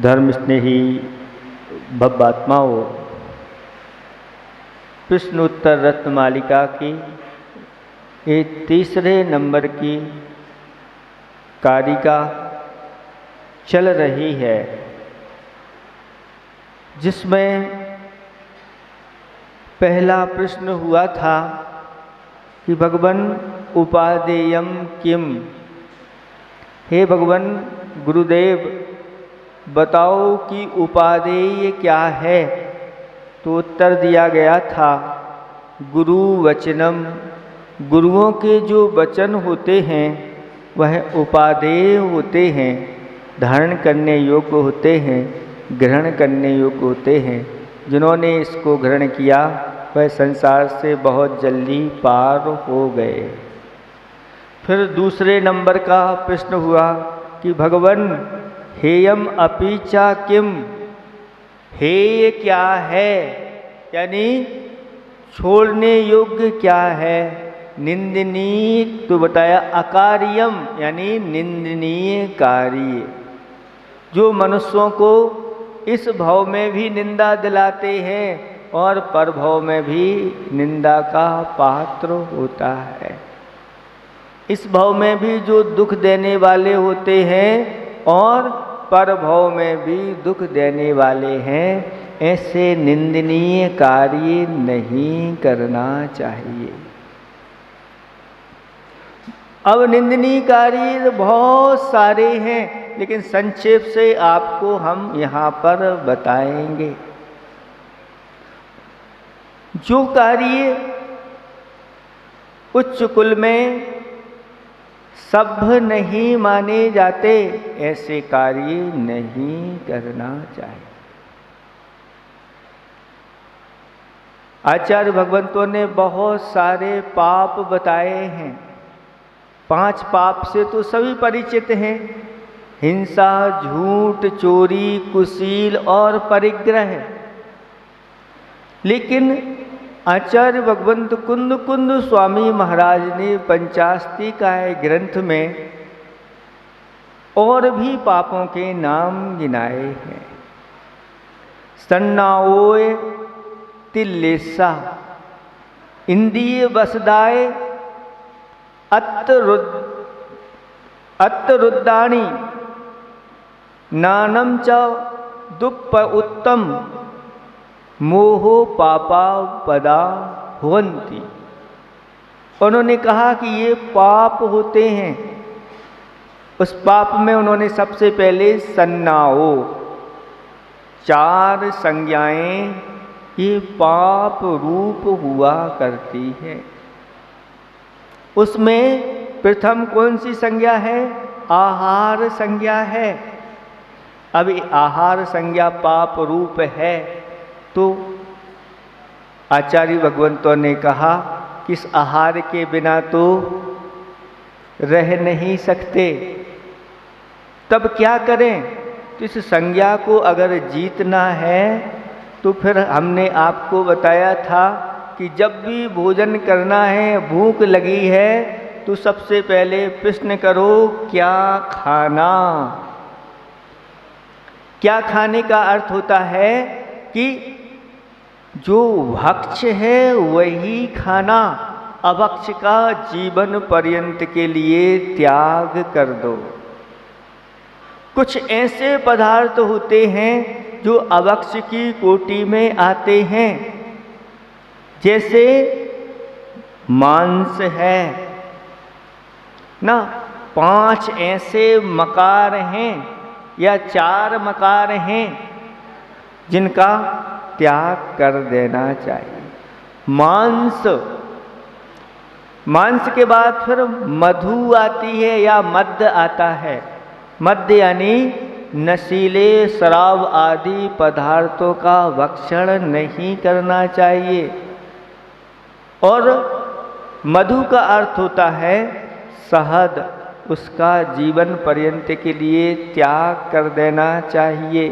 धर्म स्नेही भव्यात्माओं, प्रश्न उत्तर रत्नमालिका की ये तीसरे नंबर की कारिका चल रही है, जिसमें पहला प्रश्न हुआ था कि भगवन उपादेयम किम, हे भगवन गुरुदेव बताओ कि उपादेय क्या है। तो उत्तर दिया गया था गुरु वचनम, गुरुओं के जो वचन होते हैं वह उपादेय होते हैं, धारण करने योग्य होते हैं, ग्रहण करने योग्य होते हैं। जिन्होंने इसको ग्रहण किया वह संसार से बहुत जल्दी पार हो गए। फिर दूसरे नंबर का प्रश्न हुआ कि भगवन हेयम अपीचा किम, हेय क्या है, यानी छोड़ने योग्य क्या है। निंदनीय तो बताया अकार्यम, यानी निंदनीय कार्य, जो मनुष्यों को इस भाव में भी निंदा दिलाते हैं और परभव में भी निंदा का पात्र होता है। इस भाव में भी जो दुख देने वाले होते हैं और परभव में भी दुख देने वाले हैं, ऐसे निंदनीय कार्य नहीं करना चाहिए। अब निंदनीय कार्य बहुत सारे हैं, लेकिन संक्षेप से आपको हम यहाँ पर बताएंगे। जो कार्य उच्च कुल में सभ्य नहीं माने जाते, ऐसे कार्य नहीं करना चाहिए। आचार्य भगवंतों ने बहुत सारे पाप बताए हैं। 5 पाप से तो सभी परिचित हैं, हिंसा, झूठ, चोरी, कुशील और परिग्रह। लेकिन आचार्य भगवंत कुंद कुंद स्वामी महाराज ने पंचास्तिकाय ग्रंथ में और भी पापों के नाम गिनाए हैं। सन्नाओय तिल्लेसा, इंद्रिय वसदाय अत्तरुद्दानी, नानम च दुप्प उत्तम, मोहो पापा पदा हुवंती। उन्होंने कहा कि ये पाप होते हैं। उस पाप में उन्होंने सबसे पहले सन्नाओ, 4 संज्ञाएं ये पाप रूप हुआ करती है। उसमें प्रथम कौन सी संज्ञा है? आहार संज्ञा है। अब आहार संज्ञा पाप रूप है, तो आचार्य भगवंतों ने कहा कि इस आहार के बिना तो रह नहीं सकते। तब क्या करें? तो इस संज्ञा को अगर जीतना है तो फिर हमने आपको बताया था कि जब भी भोजन करना है, भूख लगी है, तो सबसे पहले प्रश्न करो क्या खाना। क्या खाने का अर्थ होता है कि जो भक्ष है वही खाना, अभक्ष का जीवन पर्यंत के लिए त्याग कर दो। कुछ ऐसे पदार्थ होते हैं जो अभक्ष की कोटि में आते हैं, जैसे मांस है ना। 5 ऐसे मकार हैं या 4 मकार हैं जिनका त्याग कर देना चाहिए। मांस के बाद फिर मधु आती है या मद्य आता है। मद्य यानी नशीले शराब आदि पदार्थों का भक्षण नहीं करना चाहिए। और मधु का अर्थ होता है शहद, उसका जीवन पर्यंत के लिए त्याग कर देना चाहिए,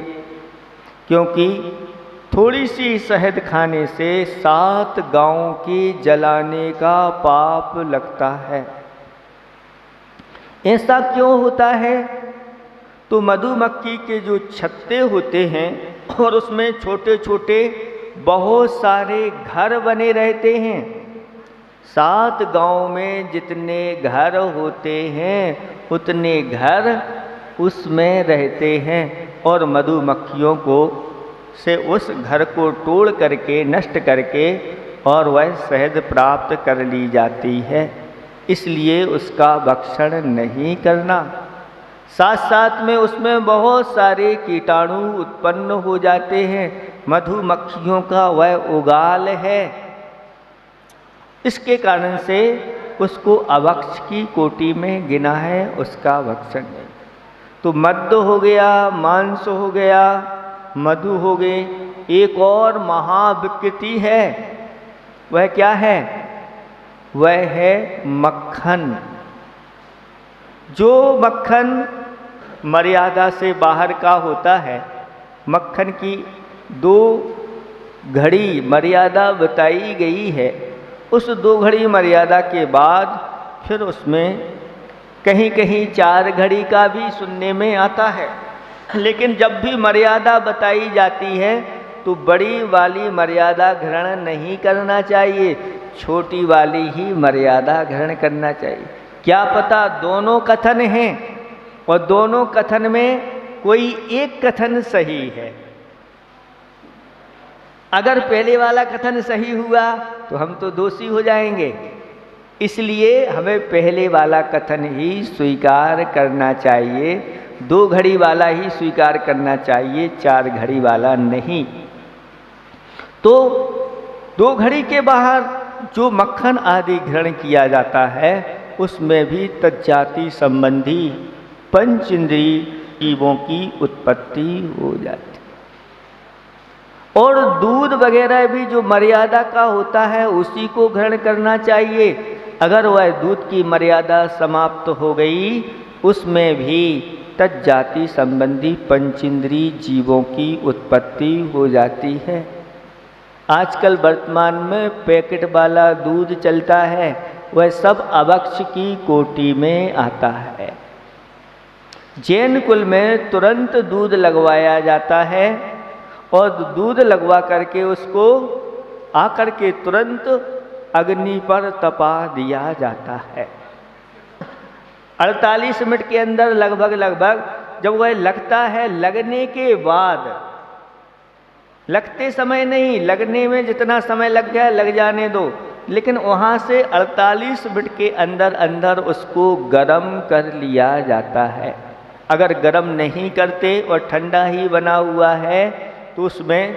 क्योंकि थोड़ी सी शहद खाने से 7 गांव के जलाने का पाप लगता है। ऐसा क्यों होता है? तो मधुमक्खी के जो छत्ते होते हैं और उसमें छोटे छोटे बहुत सारे घर बने रहते हैं। 7 गांव में जितने घर होते हैं उतने घर उसमें रहते हैं और मधुमक्खियों को से उस घर को तोड़ करके नष्ट करके और वह शहद प्राप्त कर ली जाती है। इसलिए उसका भक्षण नहीं करना। साथ साथ में उसमें बहुत सारे कीटाणु उत्पन्न हो जाते हैं। मधुमक्खियों का वह उगाल है। इसके कारण से उसको अभक्ष की कोटि में गिना है, उसका भक्षण नहीं। तो मद्य हो गया, मांस हो गया, मधु हो गए। एक और महाविकृति है, वह क्या है? वह है मक्खन। जो मक्खन मर्यादा से बाहर का होता है, मक्खन की 2 घड़ी मर्यादा बताई गई है। उस 2 घड़ी मर्यादा के बाद फिर उसमें कहीं कहीं 4 घड़ी का भी सुनने में आता है। लेकिन जब भी मर्यादा बताई जाती है तो बड़ी वाली मर्यादा ग्रहण नहीं करना चाहिए, छोटी वाली ही मर्यादा ग्रहण करना चाहिए। क्या पता दोनों कथन हैं और दोनों कथन में कोई एक कथन सही है। अगर पहले वाला कथन सही हुआ तो हम तो दोषी हो जाएंगे। इसलिए हमें पहले वाला कथन ही स्वीकार करना चाहिए, 2 घड़ी वाला ही स्वीकार करना चाहिए, 4 घड़ी वाला नहीं। तो 2 घड़ी के बाहर जो मक्खन आदि ग्रहण किया जाता है उसमें भी तज्जाति संबंधी पंचेंद्रिय जीवों की उत्पत्ति हो जाती। और दूध वगैरह भी जो मर्यादा का होता है उसी को ग्रहण करना चाहिए। अगर वह दूध की मर्यादा समाप्त हो गई उसमें भी तज्जाति संबंधी पंचेंद्रिय जीवों की उत्पत्ति हो जाती है। आजकल वर्तमान में पैकेट वाला दूध चलता है, वह सब अभक्ष की कोटि में आता है। जैन कुल में तुरंत दूध लगवाया जाता है और दूध लगवा करके उसको आकर के तुरंत अग्नि पर तपा दिया जाता है। 48 मिनट के अंदर लगभग जब वह लगता है, लगने के बाद, लगते समय नहीं, लगने में जितना समय लग गया लग जाने दो, लेकिन वहाँ से 48 मिनट के अंदर अंदर उसको गर्म कर लिया जाता है। अगर गर्म नहीं करते और ठंडा ही बना हुआ है तो उसमें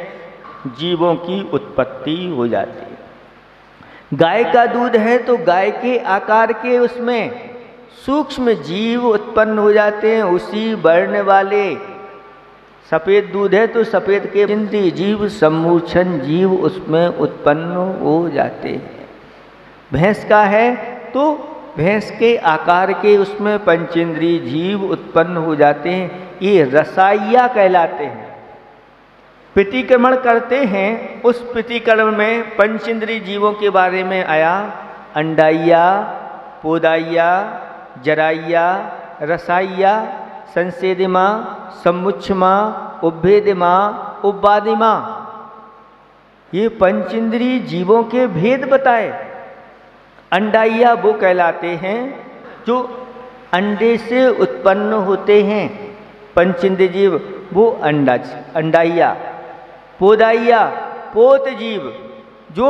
जीवों की उत्पत्ति हो जाती है। गाय का दूध है तो गाय के आकार के उसमें सूक्ष्म जीव उत्पन्न हो जाते हैं, उसी वर्ण वाले। सफ़ेद दूध है तो सफ़ेद के इंद्रिय जीव, सम्मूर्छन जीव उसमें उत्पन्न हो जाते हैं। भैंस का है तो भैंस के आकार के उसमें पंचेंद्रिय जीव उत्पन्न हो जाते हैं, ये रसाइया कहलाते हैं। प्रतिक्रमण करते हैं, उस प्रतिक्रमण में पंचेंद्रिय जीवों के बारे में आया। अंडाइया, पोदाइया, जराइया, रसाइया, संसेदिमा, सम्मुच्छमा, उभेदिमा, उपादिमा, ये पंचेंद्रिय जीवों के भेद बताए। अंडाइया वो कहलाते हैं जो अंडे से उत्पन्न होते हैं, पंचेंद्रिय जीव वो अंडाइया। पोदाइया पोत जीव जो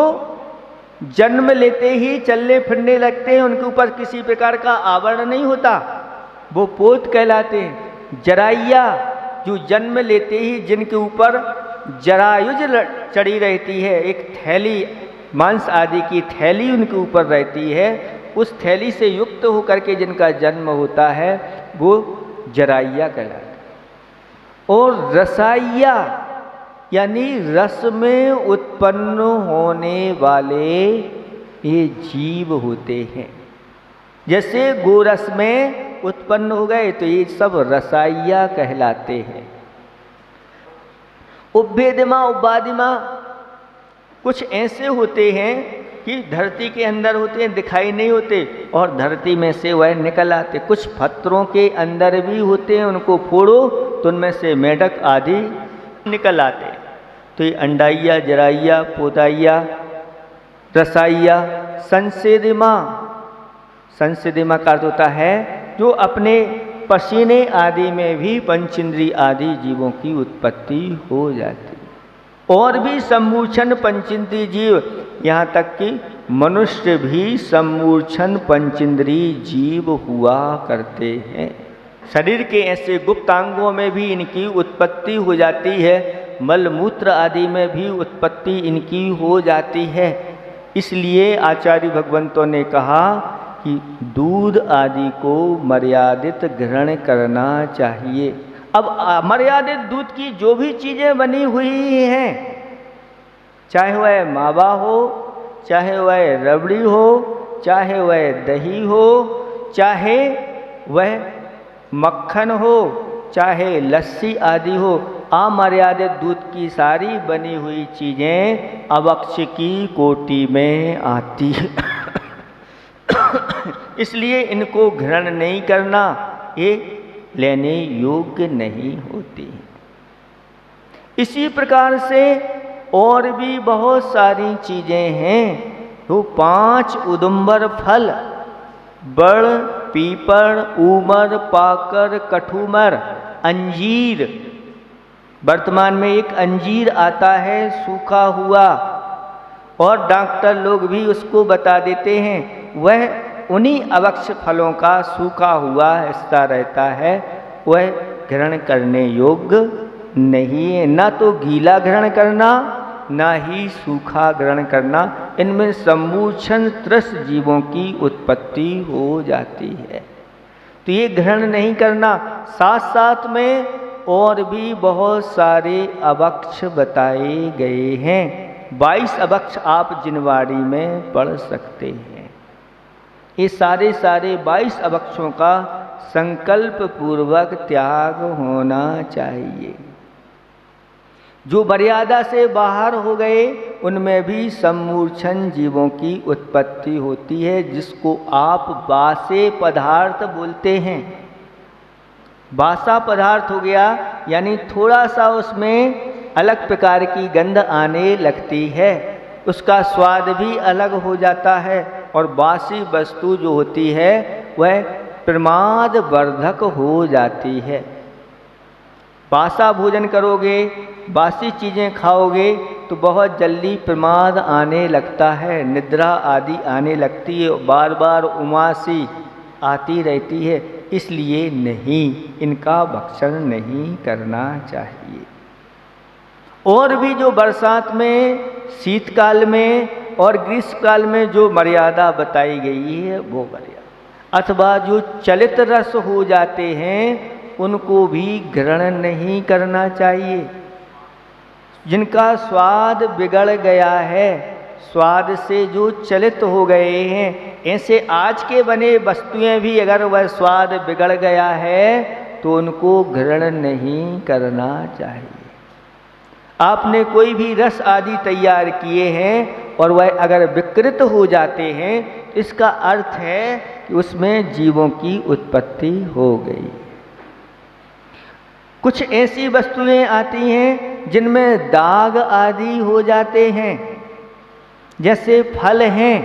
जन्म लेते ही चलने फिरने लगते हैं, उनके ऊपर किसी प्रकार का आवरण नहीं होता, वो पोत कहलाते हैं। जराइया जो जन्म लेते ही जिनके ऊपर जरायुज चढ़ी रहती है, एक थैली, मांस आदि की थैली उनके ऊपर रहती है, उस थैली से युक्त होकर के जिनका जन्म होता है वो जराइया कहलाता है। और रसाइया यानी रस में उत्पन्न होने वाले ये जीव होते हैं। जैसे गोरस में उत्पन्न हो गए तो ये सब रसाइया कहलाते हैं। उभेदिमा, उपादिमा कुछ ऐसे होते हैं कि धरती के अंदर होते हैं, दिखाई नहीं होते, और धरती में से वह निकल आते। कुछ पत्थरों के अंदर भी होते हैं, उनको फोड़ो तो उनमें से मेढक आदि निकल आते। तो ये अंडाइया, जराइया, पोदाइया, रसाइया, संसेदिमा। संसेदिमा का अर्थ होता है जो अपने पसीने आदि में भी पंचेंद्रिय आदि जीवों की उत्पत्ति हो जाती। और भी सम्मूर्छन पंचेंद्रिय जीव, यहाँ तक कि मनुष्य भी सम्मूर्छन पंचेंद्रिय जीव हुआ करते हैं। शरीर के ऐसे गुप्तांगों में भी इनकी उत्पत्ति हो जाती है, मलमूत्र आदि में भी उत्पत्ति इनकी हो जाती है। इसलिए आचार्य भगवंतों ने कहा कि दूध आदि को मर्यादित ग्रहण करना चाहिए। अब अमर्यादित दूध की जो भी चीज़ें बनी हुई हैं, चाहे वह मावा हो, चाहे वह रबड़ी हो, चाहे वह दही हो, चाहे वह मक्खन हो, चाहे लस्सी आदि हो, अमर्यादित दूध की सारी बनी हुई चीज़ें अवक्ष की कोटि में आती है। इसलिए इनको ग्रहण नहीं करना, ये लेने योग्य नहीं होती। इसी प्रकार से और भी बहुत सारी चीज़ें हैं। तो 5 उदुम्बर फल, बड़, पीपल, ऊमर, पाकर, कठूमर, अंजीर। वर्तमान में एक अंजीर आता है सूखा हुआ, और डॉक्टर लोग भी उसको बता देते हैं, वह उन्हीं अवक्ष फलों का सूखा हुआ हिस्सा रहता है, वह ग्रहण करने योग्य नहीं है। ना तो गीला ग्रहण करना, ना ही सूखा ग्रहण करना। इनमें सम्मूर्छन त्रस्त जीवों की उत्पत्ति हो जाती है, तो ये ग्रहण नहीं करना। साथ साथ में और भी बहुत सारे अवक्ष बताए गए हैं। 22 अवक्ष आप जिनवाड़ी में पढ़ सकते हैं। ये सारे 22 अवक्षों का संकल्प पूर्वक त्याग होना चाहिए। जो मर्यादा से बाहर हो गए उनमें भी सम्मूर्छन जीवों की उत्पत्ति होती है, जिसको आप बासे पदार्थ बोलते हैं। बासा पदार्थ हो गया यानी थोड़ा सा उसमें अलग प्रकार की गंध आने लगती है, उसका स्वाद भी अलग हो जाता है, और बासी वस्तु जो होती है वह प्रमाद वर्धक हो जाती है। बासा भोजन करोगे, बासी चीज़ें खाओगे तो बहुत जल्दी प्रमाद आने लगता है, निद्रा आदि आने लगती है, बार बार उमासी आती रहती है। इसलिए नहीं, इनका भक्षण नहीं करना चाहिए। और भी जो बरसात में, शीतकाल में और ग्रीष्मकाल में जो मर्यादा बताई गई है वो मर्यादा, अथवा जो चलित रस हो जाते हैं उनको भी ग्रहण नहीं करना चाहिए। जिनका स्वाद बिगड़ गया है, स्वाद से जो चलित हो गए हैं, ऐसे आज के बने वस्तुएं भी अगर वह स्वाद बिगड़ गया है तो उनको ग्रहण नहीं करना चाहिए। आपने कोई भी रस आदि तैयार किए हैं और वह अगर विकृत हो जाते हैं, इसका अर्थ है कि उसमें जीवों की उत्पत्ति हो गई। कुछ ऐसी वस्तुएं आती हैं जिनमें दाग आदि हो जाते हैं, जैसे फल हैं,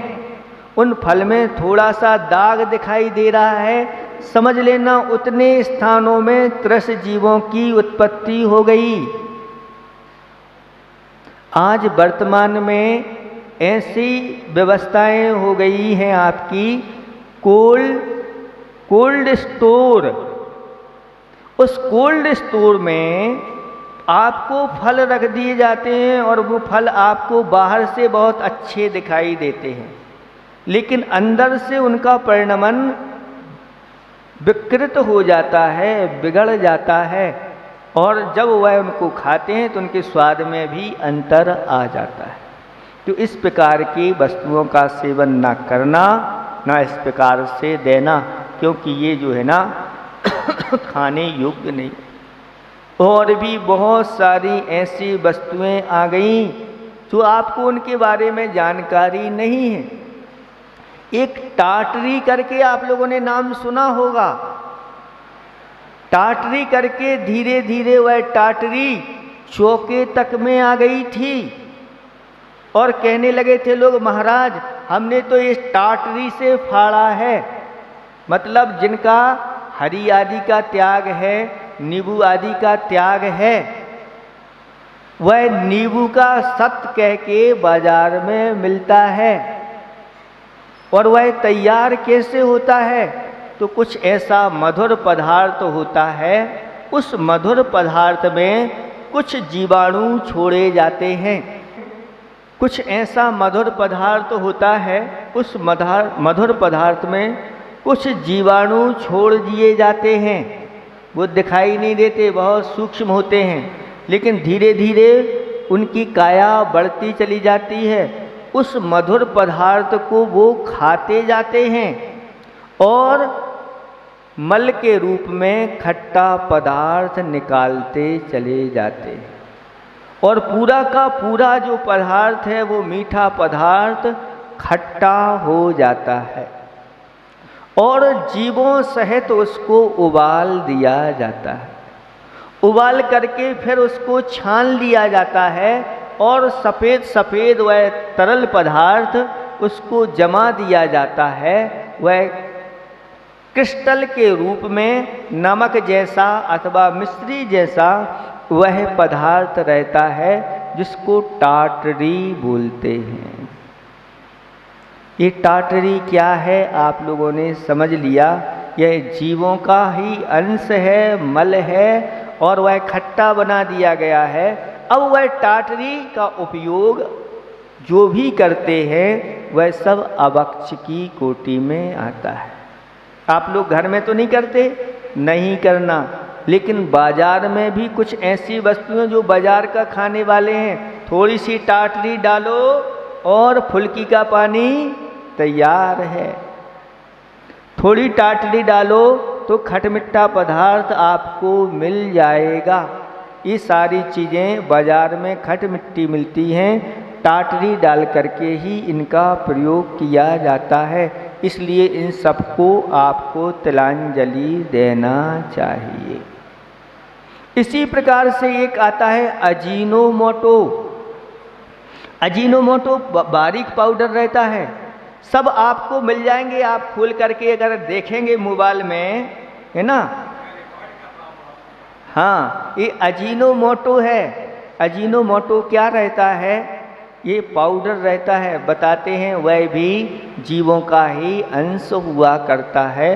उन फल में थोड़ा सा दाग दिखाई दे रहा है, समझ लेना उतने स्थानों में त्रस्त जीवों की उत्पत्ति हो गई। आज वर्तमान में ऐसी व्यवस्थाएं हो गई हैं आपकी, कोल्ड स्टोर। उस कोल्ड स्टोर में आपको फल रख दिए जाते हैं और वो फल आपको बाहर से बहुत अच्छे दिखाई देते हैं, लेकिन अंदर से उनका परिणमन विकृत हो जाता है, बिगड़ जाता है, और जब वह उनको खाते हैं तो उनके स्वाद में भी अंतर आ जाता है। तो इस प्रकार की वस्तुओं का सेवन ना करना, ना इस प्रकार से देना, क्योंकि ये जो है ना खाने योग्य नहीं। और भी बहुत सारी ऐसी वस्तुएं आ गई तो आपको उनके बारे में जानकारी नहीं है। एक टाटरी करके आप लोगों ने नाम सुना होगा। टाटरी करके धीरे धीरे वह टाटरी चौके तक में आ गई थी और कहने लगे थे लोग, महाराज हमने तो इस टाटरी से फाड़ा है। मतलब जिनका हरि आदि का त्याग है, नींबू आदि का त्याग है, वह नींबू का सत्य कह के बाजार में मिलता है। और वह तैयार कैसे होता है? तो कुछ ऐसा मधुर पदार्थ होता है, उस मधुर पदार्थ में कुछ जीवाणु छोड़े जाते हैं। कुछ ऐसा मधुर पदार्थ होता है, उस मधुर पदार्थ में कुछ जीवाणु छोड़ दिए जाते हैं। वो दिखाई नहीं देते, बहुत सूक्ष्म होते हैं, लेकिन धीरे धीरे उनकी काया बढ़ती चली जाती है। उस मधुर पदार्थ को वो खाते जाते हैं और मल के रूप में खट्टा पदार्थ निकालते चले जाते हैं। और पूरा का पूरा जो पदार्थ है वो मीठा पदार्थ खट्टा हो जाता है और जीवों सहित उसको उबाल दिया जाता है। उबाल करके फिर उसको छान लिया जाता है और सफ़ेद सफ़ेद वह तरल पदार्थ उसको जमा दिया जाता है। वह क्रिस्टल के रूप में नमक जैसा अथवा मिश्री जैसा वह पदार्थ रहता है, जिसको टाटरी बोलते हैं। ये टाटरी क्या है आप लोगों ने समझ लिया। यह जीवों का ही अंश है, मल है और वह खट्टा बना दिया गया है। अब वह टाटरी का उपयोग जो भी करते हैं वह सब अभक्ष की कोटि में आता है। आप लोग घर में तो नहीं करते, नहीं करना, लेकिन बाजार में भी कुछ ऐसी वस्तुएं जो बाजार का खाने वाले हैं, थोड़ी सी टाटरी डालो और फुल्की का पानी तैयार है। थोड़ी टाटरी डालो तो खटमिठा पदार्थ आपको मिल जाएगा। ये सारी चीज़ें बाजार में खटमिट्टी मिलती हैं, टाटरी डाल करके ही इनका प्रयोग किया जाता है। इसलिए इन सबको आपको तिलांजलि देना चाहिए। इसी प्रकार से एक आता है अजीनोमोटो। अजीनोमोटो बारीक पाउडर रहता है, सब आपको मिल जाएंगे। आप खोल करके अगर देखेंगे मोबाइल में, है ना, हाँ, ये अजीनोमोटो है। अजीनोमोटो क्या रहता है? ये पाउडर रहता है। बताते हैं वह भी जीवों का ही अंश हुआ करता है।